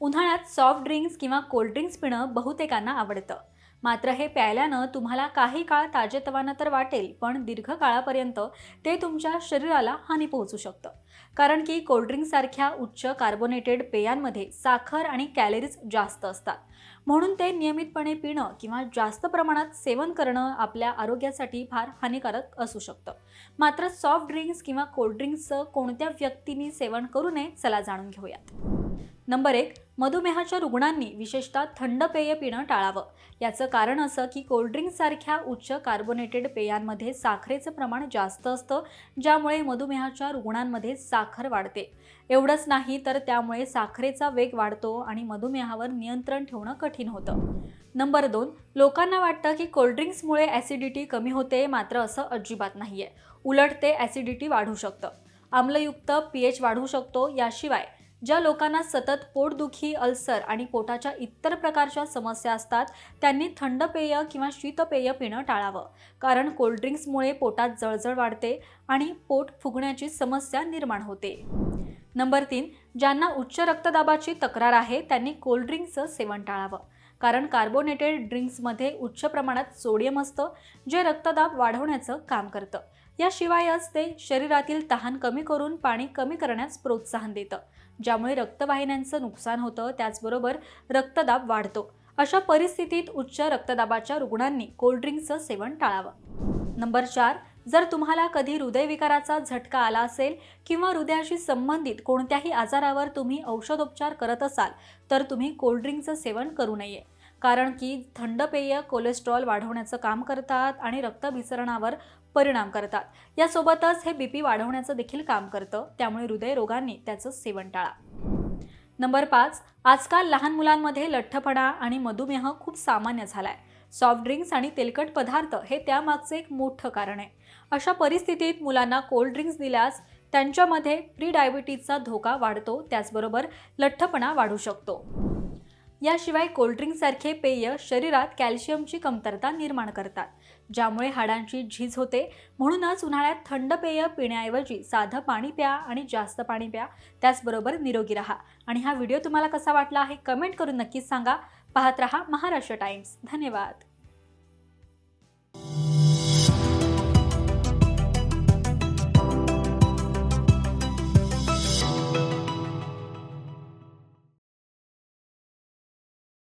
उन्हाळ्यात soft drinks किंवा cold drinks पिणं बहुतेकांना आवडतं. मात्र हे प्यायल्यानं तुम्हाला काही काळ ताजेतवानं तर वाटेल, पण दीर्घकाळापर्यंत ते तुमच्या शरीराला हानी पोहोचू शकतं. कारण की कोल्ड्रिंक्ससारख्या उच्च कार्बोनेटेड पेयांमध्ये साखर आणि कॅलरीज जास्त असतात. म्हणून ते नियमितपणे पिणं किंवा जास्त प्रमाणात सेवन करणं आपल्या आरोग्यासाठी फार हानिकारक असू शकतं. मात्र सॉफ्ट ड्रिंक्स किंवा कोल्ड ड्रिंक्सचं कोणत्या व्यक्तींनी सेवन करू नये, चला जाणून घेऊयात. नंबर 1. मधुमेहाच्या रुग्णांनी विशेषतः थंड पेय पिणं टाळावं. याचं कारण असं की कोल्ड्रिंक्ससारख्या उच्च कार्बोनेटेड पेयांमध्ये साखरेचं प्रमाण जास्त असतं, ज्यामुळे मधुमेहाच्या रुग्णांमध्ये साखर वाढते. एवढंच नाही तर त्यामुळे साखरेचा वेग वाढतो आणि मधुमेहावर नियंत्रण ठेवणं कठीण होतं. नंबर 2. लोकांना वाटतं की कोल्ड्रिंक्समुळे ॲसिडिटी कमी होते, मात्र असं अजिबात नाहीये. उलट ते ॲसिडिटी वाढू शकतं. आम्लयुक्त पीएच वाढू शकतो. याशिवाय ज्या लोकांना सतत पोटदुखी, अल्सर आणि पोटाच्या इतर प्रकारच्या समस्या असतात, त्यांनी थंड पेय किंवा शीतपेय पिणं टाळावं. कारण कोल्ड्रिंक्समुळे पोटात जळजळ वाढते आणि पोट फुगण्याची समस्या निर्माण होते. नंबर 3. ज्यांना उच्च रक्तदाबाची तक्रार आहे, त्यांनी कोल्ड्रिंक्सचं सेवन टाळावं. कारण कार्बोनेटेड ड्रिंक्समध्ये उच्च प्रमाणात सोडियम असतं, जे रक्तदाब वाढवण्याचं काम करतं. याशिवायच ते शरीरातील तहान कमी करून पाणी कमी करण्यास प्रोत्साहन देतं, ज्यामुळे रक्तवाहिन्यांचं नुकसान होतं. त्याचबरोबर रक्तदाब वाढतो. अशा परिस्थितीत उच्च रक्तदाबाच्या रुग्णांनी कोल्ड्रिंक्सचं सेवन टाळावं. नंबर 4. जर तुम्हाला कधी हृदयविकाराचा झटका आला असेल किंवा हृदयाशी संबंधित कोणत्याही आजारावर तुम्ही औषधोपचार करत असाल, तर तुम्ही कोल्ड्रिंकचं सेवन करू नये. कारण की थंड पेय कोलेस्ट्रॉल वाढवण्याचं काम करतात आणि रक्तभिसरणावर परिणाम करतात. यासोबतच हे बीपी वाढवण्याचं देखील काम करतं, त्यामुळे हृदयरोगांनी त्याचं सेवन टाळा. नंबर 5. आजकाल लहान मुलांमध्ये लठ्ठपणा आणि मधुमेह खूप सामान्य झालाय. सॉफ्ट ड्रिंक्स आणि तेलकट पदार्थ हे त्यामागचं एक मोठं कारण आहे. अशा परिस्थितीत मुलांना कोल्ड ड्रिंक्स दिल्यास त्यांच्यामध्ये प्री डायबिटीजचा धोका वाढतो, त्याचबरोबर लठ्ठपणा वाढू शकतो. याशिवाय कोल्ड्रिंकसारखे पेय शरीरात कॅल्शियमची कमतरता निर्माण करतात, ज्यामुळे हाडांची झीज होते. म्हणूनच उन्हाळ्यात थंड पेय पिण्याऐवजी साधं पाणी प्या आणि जास्त पाणी प्या. त्याचबरोबर निरोगी राहा. आणि हा व्हिडिओ तुम्हाला कसा वाटला हे कमेंट करून नक्कीच सांगा. पाहत रहा महाराष्ट्र टाइम्स. धन्यवाद.